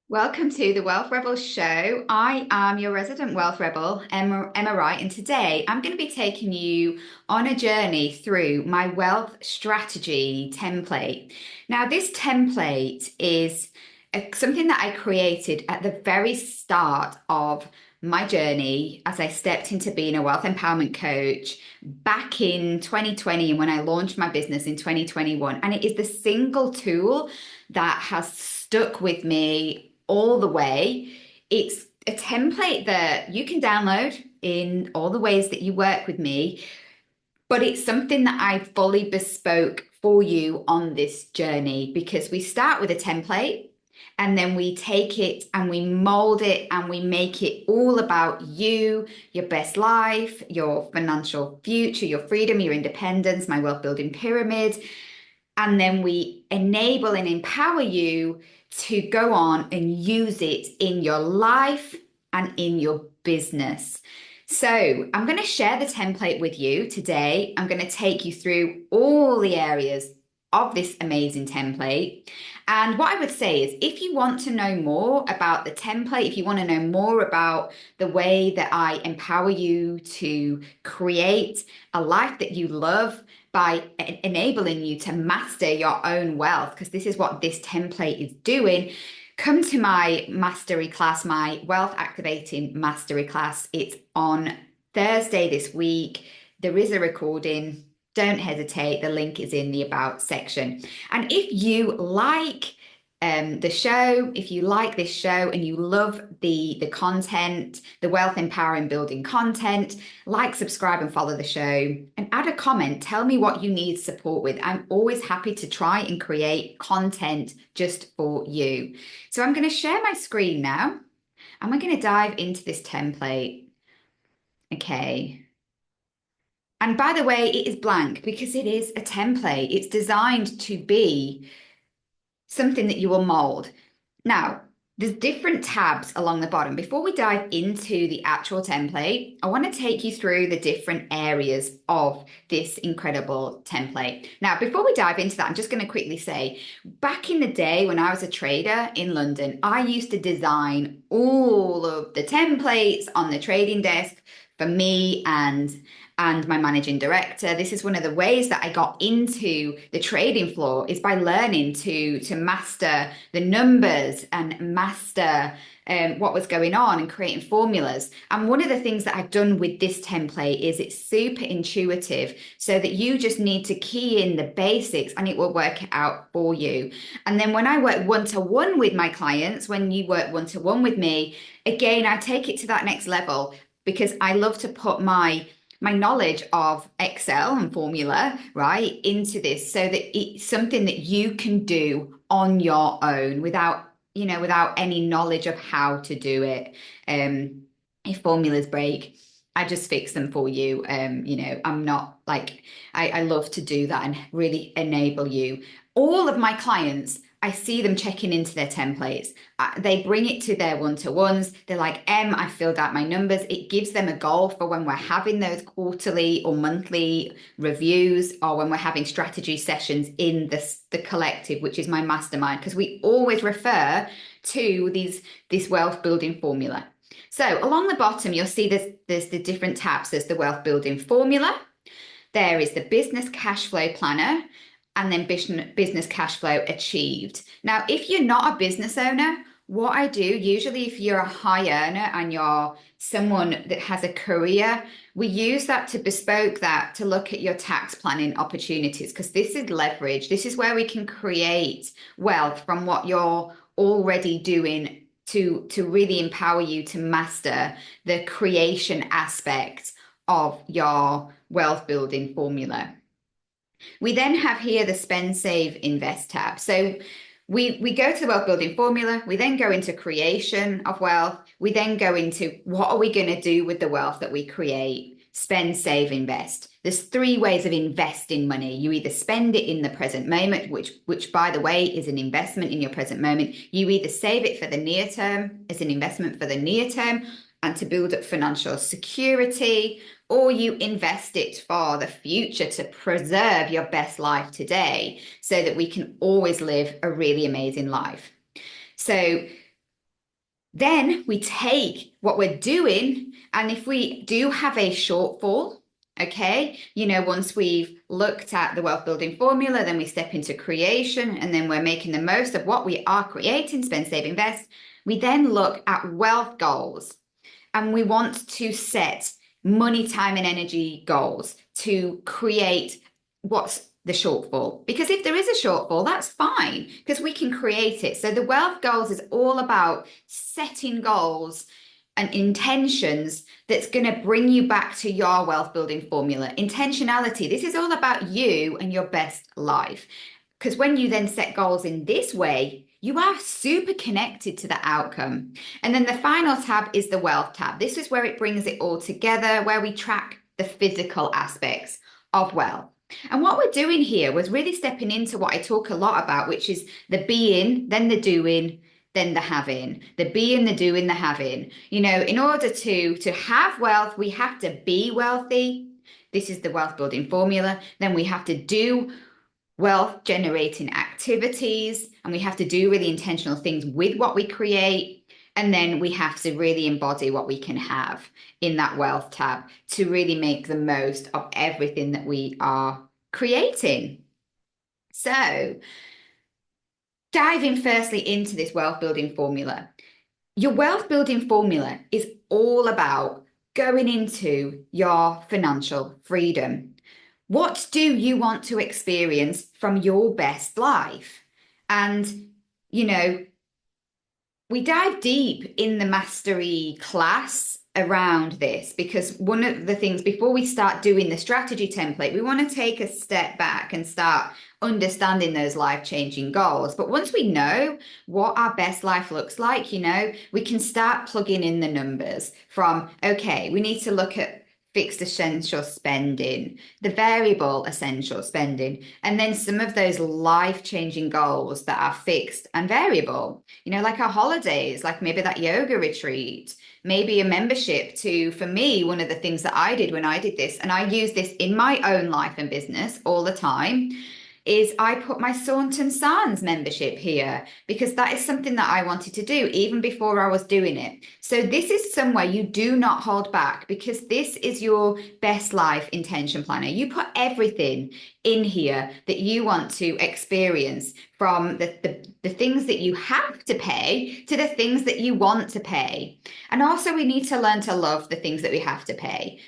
Welcome to the Wealth Rebel Show. I am your resident Wealth Rebel, Emma Wright, and today I'm going to be taking you on a journey through my wealth strategy template. Now, this template is something that I created at the very start of my journey as I stepped into being a wealth empowerment coach back in 2020 and when I launched my business in 2021. And it is the single tool that has stuck with me all the way. It's a template that you can download in all the ways that you work with me, but it's something that I fully bespoke for you on this journey because we start with a template and then we take it and we mold it and we make it all about you, your best life, your financial future, your freedom, your independence, my wealth building pyramid. And then we enable and empower you to go on and use it in your life and in your business. So I'm going to share the template with you today. I'm going to take you through all the areas of this amazing template. And what I would say is if you want to know more about the template, if you want to know more about the way that I empower you to create a life that you love, by enabling you to master your own wealth, because this is what this template is doing, come to my mastery class, my wealth activating mastery class. It's on Thursday this week. There is a recording. Don't hesitate. The link is in the about section. And if you like the show, if you like this show and you love the content, the wealth empowering building content, like, subscribe and follow the show and add a comment. Tell me what you need support with. I'm always happy to try and create content just for you. So I'm going to share my screen now and we're going to dive into this template. Okay. And by the way, it is blank because it is a template. It's designed to be something that you will mold. Now, there's different tabs along the bottom. Before we dive into the actual template, I want to take you through the different areas of this incredible template. Now, before we dive into that, I'm just going to quickly say, back in the day when I was a trader in London, I used to design all of the templates on the trading desk for me and my managing director. This is one of the ways that I got into the trading floor is by learning to master the numbers and master what was going on and creating formulas. And one of the things that I've done with this template is it's super intuitive so that you just need to key in the basics and it will work it out for you. And then when I work one-to-one with my clients, when you work one-to-one with me, again, I take it to that next level because I love to put my knowledge of Excel and formula, right, into this so that it's something that you can do on your own without any knowledge of how to do it. If formulas break, I just fix them for you. I'm not like, I love to do that and really enable you. All of my clients, I see them checking into their templates. They bring it to their one-to-ones. They're like, I filled out my numbers. It gives them a goal for when we're having those quarterly or monthly reviews or when we're having strategy sessions in the collective, which is my mastermind, because we always refer to this wealth building formula. So along the bottom, you'll see there's the different tabs. There's the wealth building formula. There is the business cash flow planner, and then business cash flow achieved. Now, if you're not a business owner, what I do, usually if you're a high earner and you're someone that has a career, we use that to bespoke that to look at your tax planning opportunities, because this is leverage. This is where we can create wealth from what you're already doing to really empower you to master the creation aspect of your wealth building formula. We then have here the spend, save, invest tab. So we go to the wealth building formula. We then go into creation of wealth. We then go into what are we going to do with the wealth that we create? Spend, save, invest. There's three ways of investing money. You either spend it in the present moment, which by the way is an investment in your present moment. You either save it for the near term as an investment for the near term and to build up financial security, or you invest it for the future to preserve your best life today so that we can always live a really amazing life. So Then we take what we're doing, and if we do have a shortfall, okay, once we've looked at the wealth building formula, then we step into creation, and then we're making the most of what we are creating, spend, save, invest. We then look at wealth goals, and we want to set money, time, and energy goals to create what's the shortfall. Because if there is a shortfall, that's fine because we can create it. So the wealth goals is all about setting goals and intentions that's going to bring you back to your wealth building formula. Intentionality. This is all about you and your best life. Because when you then set goals in this way, you are super connected to the outcome. And then the final tab is the wealth tab. This is where it brings it all together, where we track the physical aspects of wealth. And what we're doing here was really stepping into what I talk a lot about, which is the being, then the doing, then the having. The being, the doing, the having. In order to have wealth, we have to be wealthy. This is the wealth building formula. Then we have to do wealth generating activities, and we have to do really intentional things with what we create. And then we have to really embody what we can have in that wealth tab to really make the most of everything that we are creating. So, diving firstly into this wealth building formula. Your wealth building formula is all about going into your financial freedom. What do you want to experience from your best life? And, we dive deep in the mastery class around this because one of the things before we start doing the strategy template, we want to take a step back and start understanding those life-changing goals. But once we know what our best life looks like, we can start plugging in the numbers from, okay, we need to look at fixed essential spending, the variable essential spending, and then some of those life-changing goals that are fixed and variable, like our holidays, like maybe that yoga retreat, maybe a membership to, for me, one of the things that I did when I did this, and I use this in my own life and business all the time, is I put my Saunton Sands membership here because that is something that I wanted to do even before I was doing it. So this is somewhere you do not hold back because this is your best life intention planner. You put everything in here that you want to experience, from the things that you have to pay to the things that you want to pay. And also we need to learn to love the things that we have to pay,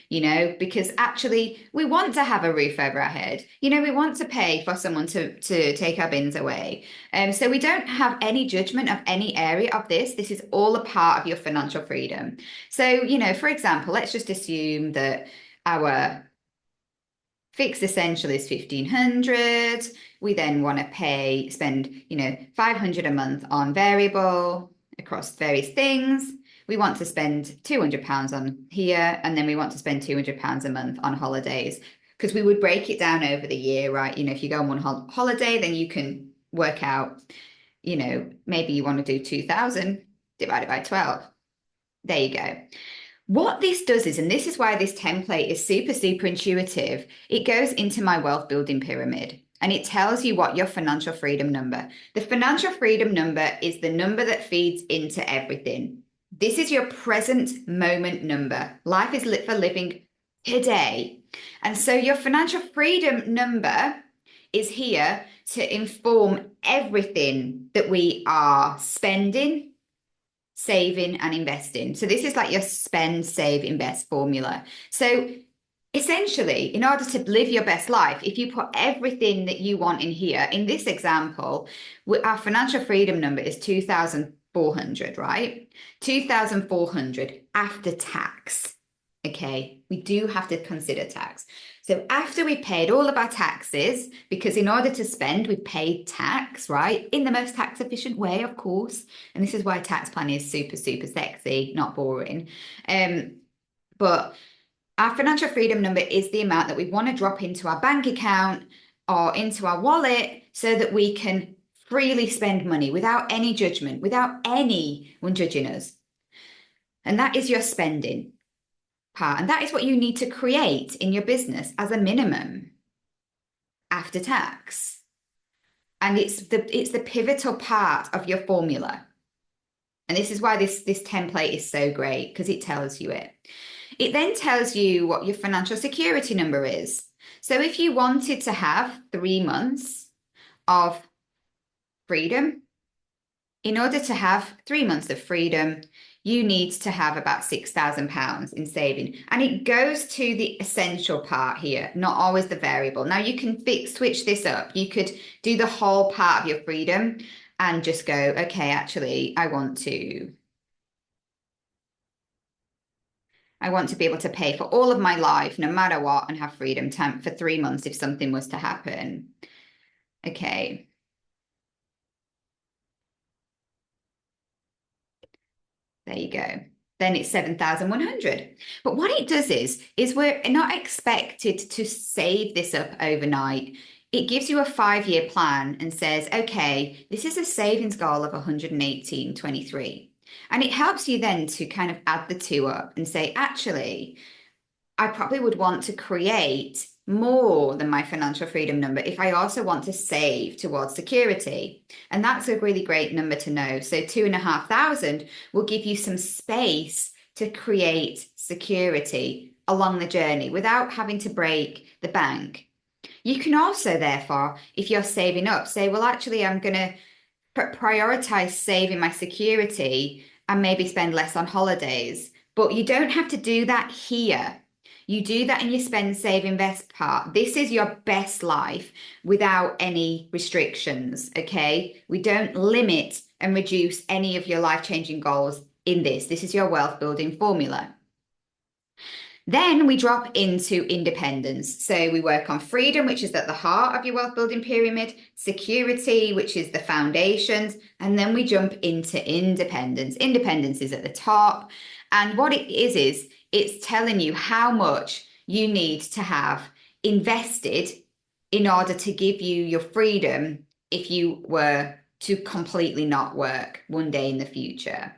because actually we want to have a roof over our head. We want to pay for someone to take our bins away. So we don't have any judgment of any area of this. This is all a part of your financial freedom. So, for example, let's just assume that our fixed essential is 1,500. We then want to spend 500 a month on variable across various things. We want to spend £200 on here, and then we want to spend £200 a month on holidays, because we would break it down over the year, right? If you go on one holiday, then you can work out, maybe you want to do 2,000 divided by 12. There you go. What this does is, and this is why this template is super, super intuitive, it goes into my wealth building pyramid and it tells you what your financial freedom number. The financial freedom number is the number that feeds into everything. This is your present moment number. Life is lit for living today. And so your financial freedom number is here to inform everything that we are spending, saving, and investing. So this is like your spend, save, invest formula. So essentially, in order to live your best life, if you put everything that you want in here, in this example, our financial freedom number is 2,400, right? 2,400 after tax. Okay, we do have to consider tax. So after we paid all of our taxes, because in order to spend, we paid tax, right? In the most tax efficient way, of course. And this is why tax planning is super, super sexy, not boring. But our financial freedom number is the amount that we want to drop into our bank account or into our wallet so that we can freely spend money without any judgment, without anyone judging us. And that is your spending part. And that is what you need to create in your business as a minimum after tax. And it's the pivotal part of your formula. And this is why this template is so great, because it tells you it. It then tells you what your financial security number is. So if you wanted to have 3 months of freedom, in order to have 3 months of freedom, you need to have about £6,000 in saving. And it goes to the essential part here, not always the variable. Now you can switch this up. You could do the whole part of your freedom and just go, okay, actually, I want to be able to pay for all of my life, no matter what, and have freedom time for 3 months if something was to happen. Okay. There you go. Then it's 7,100. But what it does is we're not expected to save this up overnight. It gives you a 5-year plan and says, okay, this is a savings goal of 118.23. And it helps you then to kind of add the two up and say, actually, I probably would want to create more than my financial freedom number if I also want to save towards security. And that's a really great number to know. So 2,500 will give you some space to create security along the journey without having to break the bank. You can also, therefore, if you're saving up, say, well, actually, I'm going to prioritize saving my security and maybe spend less on holidays. But you don't have to do that here. You do that in your spend, save, invest part. This is your best life without any restrictions, okay? We don't limit and reduce any of your life-changing goals in this. This is your wealth building formula. Then we drop into independence. So we work on freedom, which is at the heart of your wealth building pyramid, security, which is the foundations, and then we jump into independence. Independence is at the top. And what it is it's telling you how much you need to have invested in order to give you your freedom if you were to completely not work one day in the future.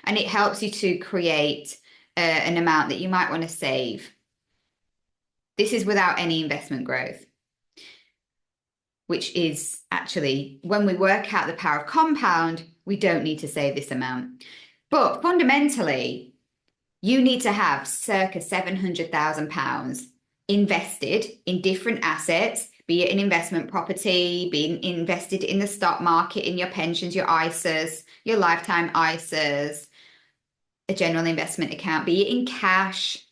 And it helps you to create an amount that you might want to save. This is without any investment growth, which is actually, when we work out the power of compound, we don't need to save this amount. But fundamentally, you need to have circa £700,000 invested in different assets, be it an investment property, being invested in the stock market, in your pensions, your ISAs, your lifetime ISAs, a general investment account, be it in cash,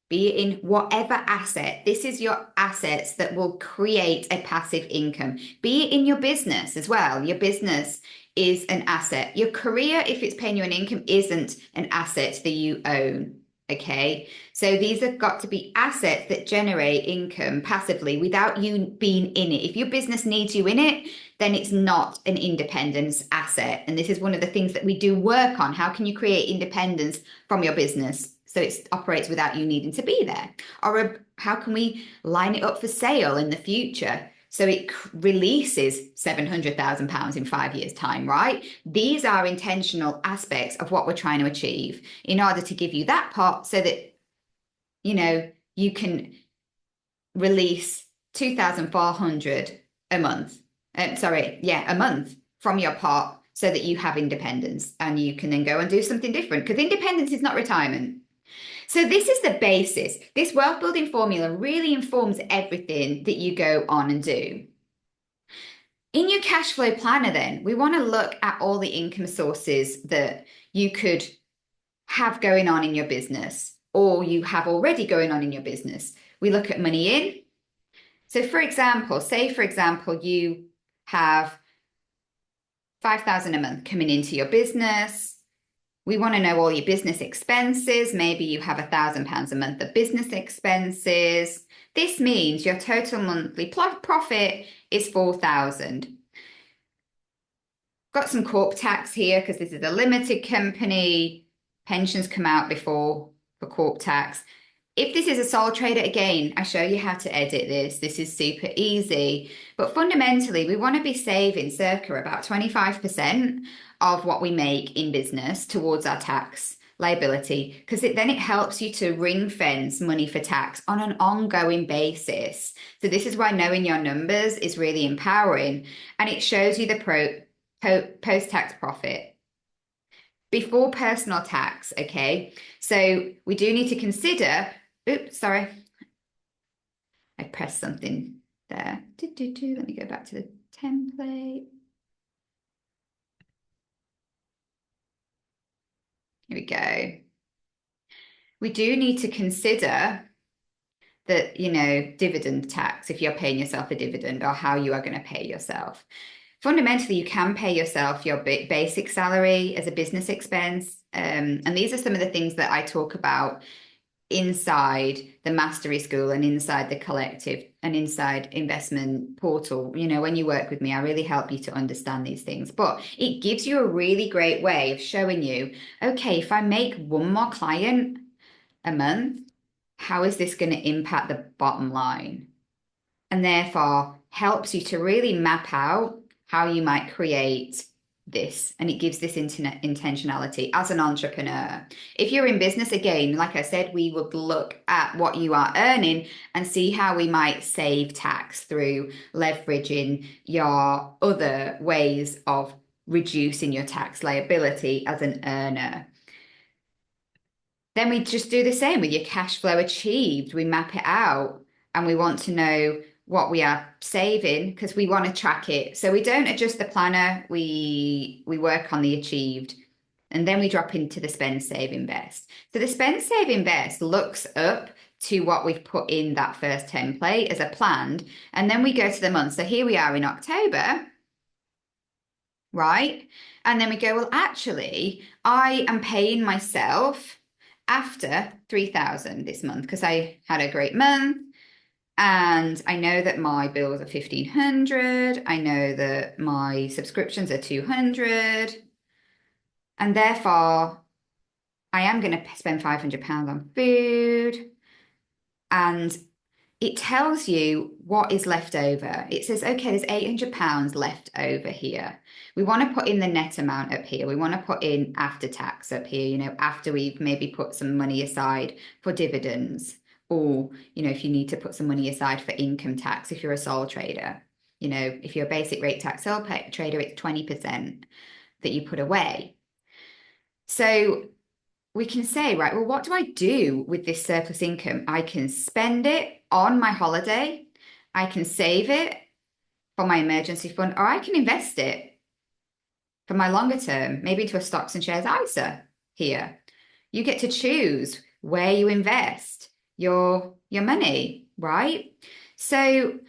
be it in whatever asset. This is your assets that will create a passive income. Be it in your business as well. Your business is an asset. Your career, if it's paying you an income, isn't an asset that you own. Okay, so these have got to be assets that generate income passively without you being in it. If your business needs you in it, then it's not an independence asset. And this is one of the things that we do work on. How can you create independence from your business so it operates without you needing to be there? Or how can we line it up for sale in the future so it releases £700,000 in 5 years' time, right? These are intentional aspects of what we're trying to achieve in order to give you that pot so that, you can release 2,400 a month. A month from your pot so that you have independence and you can then go and do something different, because independence is not retirement. So this is the basis. This wealth building formula really informs everything that you go on and do. In your cash flow planner, then, we want to look at all the income sources that you could have going on in your business or you have already going on in your business. We look at money in. So for example, you have 5,000 a month coming into your business. We want to know all your business expenses. Maybe you have £1,000 a month of business expenses. This means your total monthly profit is 4,000. Got some corp tax here because this is a limited company. Pensions come out before for corp tax. If this is a sole trader, again, I show you how to edit this. This is super easy. But fundamentally, we want to be saving circa about 25% of what we make in business towards our tax liability, because then it helps you to ring fence money for tax on an ongoing basis. So this is why knowing your numbers is really empowering, and it shows you the post-tax profit. before personal tax, okay? So we do need to consider, oops, sorry, I pressed something there. Let me go back to the template. Here we go. We do need to consider that, dividend tax, if you're paying yourself a dividend or how you are going to pay yourself. Fundamentally, you can pay yourself your basic salary as a business expense. And these are some of the things that I talk about inside the mastery school and inside the collective and inside investment portal. When you work with me, I really help you to understand these things. But it gives you a really great way of showing you, okay, if I make one more client a month, how is this going to impact the bottom line? And therefore helps you to really map out how you might create this. And it gives this intentionality as an entrepreneur. If you're in business, again, like I said, we would look at what you are earning and see how we might save tax through leveraging your other ways of reducing your tax liability as an earner. Then we just do the same with your cash flow achieved. We map it out and we want to know what we are saving because we want to track it. So we don't adjust the planner, we work on the achieved, and then we drop into the spend, save, invest. So the spend, save, invest looks up to what we've put in that first template as a planned, and then we go to the month. So here we are in October, right? And then we go, well, actually, I am paying myself after 3,000 this month because I had a great month. And I know that my bills are 1,500. I know that my subscriptions are 200. And therefore, I am going to spend £500 on food. And it tells you what is left over. It says, okay, there's £800 left over here. We want to put in the net amount up here. We want to put in after tax up here, after we've maybe put some money aside for dividends. Or, if you need to put some money aside for income tax, if you're a sole trader, if you're a basic rate tax sole trader, it's 20% that you put away. So we can say, right, well, what do I do with this surplus income? I can spend it on my holiday. I can save it for my emergency fund, or I can invest it for my longer term, maybe into a stocks and shares ISA here. You get to choose where you invest your money, right? So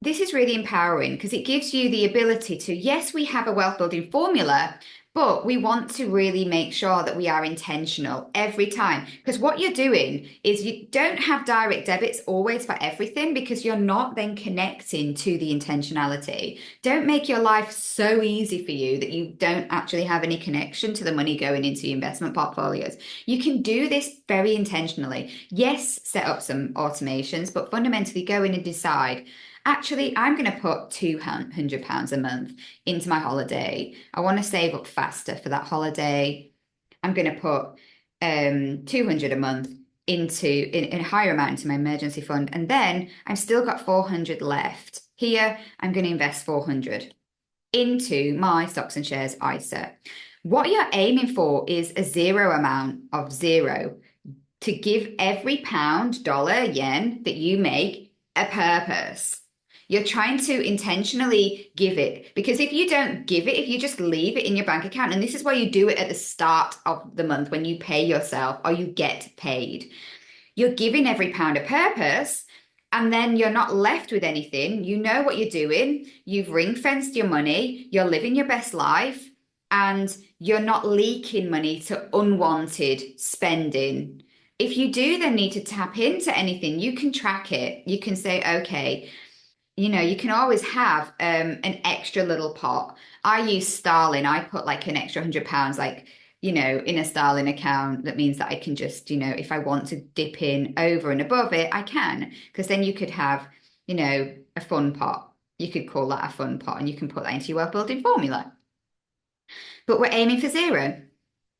this is really empowering because it gives you the ability to, yes, we have a wealth building formula, but we want to really make sure that we are intentional every time. Because what you're doing is you don't have direct debits always for everything because you're not then connecting to the intentionality. Don't make your life so easy for you that you don't actually have any connection to the money going into your investment portfolios. You can do this very intentionally. Yes, set up some automations, but fundamentally go in and decide, actually, I'm going to put £200 a month into my holiday. I want to save up faster for that holiday. I'm going to put 200 a month in a higher amount into my emergency fund. And then I've still got 400 left. Here, I'm going to invest 400 into my stocks and shares ISA. What you're aiming for is a zero amount of zero to give every pound, dollar, yen that you make a purpose. You're trying to intentionally give it because if you don't give it, if you just leave it in your bank account, and this is why you do it at the start of the month when you pay yourself or you get paid, you're giving every pound a purpose and then you're not left with anything. You know what you're doing. You've ring-fenced your money. You're living your best life and you're not leaking money to unwanted spending. If you do then need to tap into anything, you can track it. You can say, okay, you can always have an extra little pot. I use Starling. I put like an extra £100, in a Starling account. That means that I can just, if I want to dip in over and above it, I can. Because then you could have, a fun pot. You could call that a fun pot and you can put that into your wealth building formula. But we're aiming for zero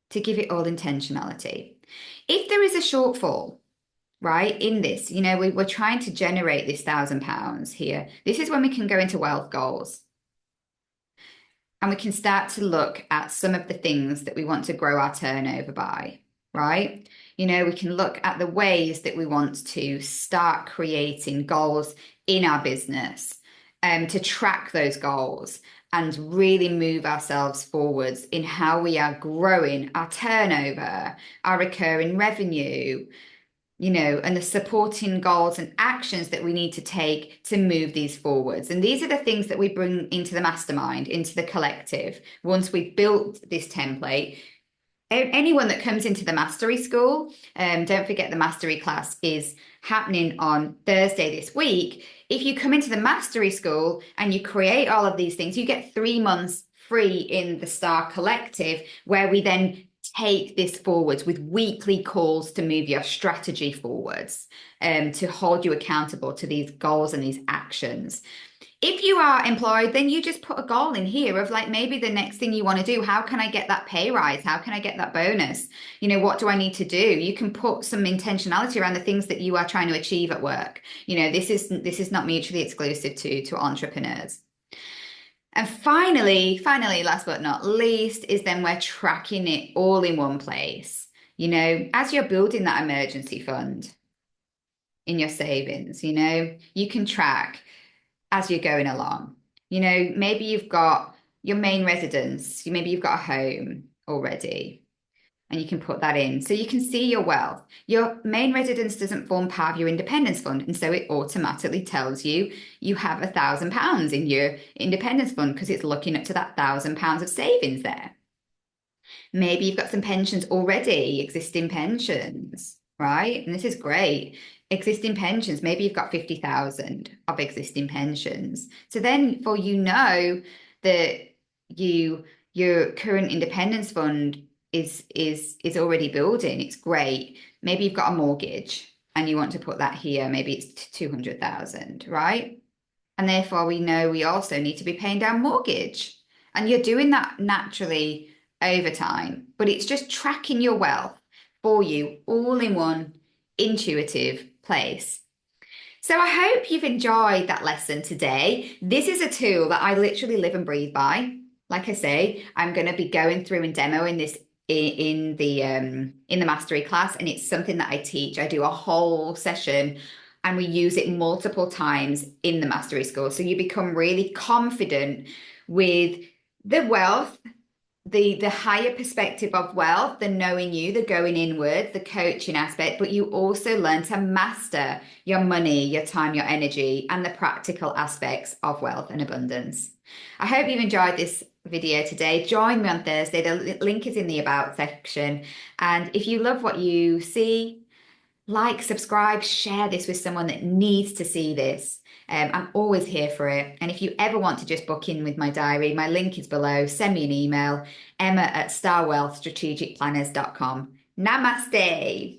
to give it all intentionality. If there is a shortfall, right, in this, we're trying to generate this £1,000 here. This is when we can go into wealth goals. and we can start to look at some of the things that we want to grow our turnover by, right? We can look at the ways that we want to start creating goals in our business, to track those goals and really move ourselves forwards in how we are growing our turnover, our recurring revenue, and the supporting goals and actions that we need to take to move these forwards. And these are the things that we bring into the mastermind, into the collective. Once we've built this template, anyone that comes into the mastery school, don't forget the mastery class is happening on Thursday this week. If you come into the mastery school and you create all of these things, you get 3 months free in the Star Collective, where we then take this forwards with weekly calls to move your strategy forwards, to hold you accountable to these goals and these actions. If you are employed, then you just put a goal in here of like maybe the next thing you want to do. How can I get that pay rise? How can I get that bonus? What do I need to do? You can put some intentionality around the things that you are trying to achieve at work. This is not mutually exclusive to entrepreneurs. And finally, last but not least, is then we're tracking it all in one place. As you're building that emergency fund in your savings, you can track as you're going along. Maybe you've got your main residence, maybe you've got a home already, and you can put that in so you can see your wealth. Your main residence doesn't form part of your independence fund, and so it automatically tells you you have £1,000 in your independence fund because it's looking up to that £1,000 of savings there. Maybe you've got some pensions already, existing pensions, right? And this is great. Existing pensions, maybe you've got 50,000 of existing pensions. So then that your current independence fund is already building. It's great. Maybe you've got a mortgage and you want to put that here. Maybe it's 200,000, right? And therefore we know we also need to be paying down mortgage. And you're doing that naturally over time, but it's just tracking your wealth for you all in one intuitive place. So I hope you've enjoyed that lesson today. This is a tool that I literally live and breathe by. Like I say, I'm going to be going through and demoing this in the mastery class, and it's something that I teach. I do a whole session and we use it multiple times in the mastery school. So you become really confident with the wealth, the higher perspective of wealth, the knowing you, the going inward, the coaching aspect, but you also learn to master your money, your time, your energy, and the practical aspects of wealth and abundance. I hope you've enjoyed this video today. Join me on Thursday. The link is in the about section. And if you love what you see, like, subscribe, share this with someone that needs to see this. I'm always here for it. And if you ever want to just book in with my diary, my link is below. Send me an email, emma@starwealthstrategicplanners.com. Namaste.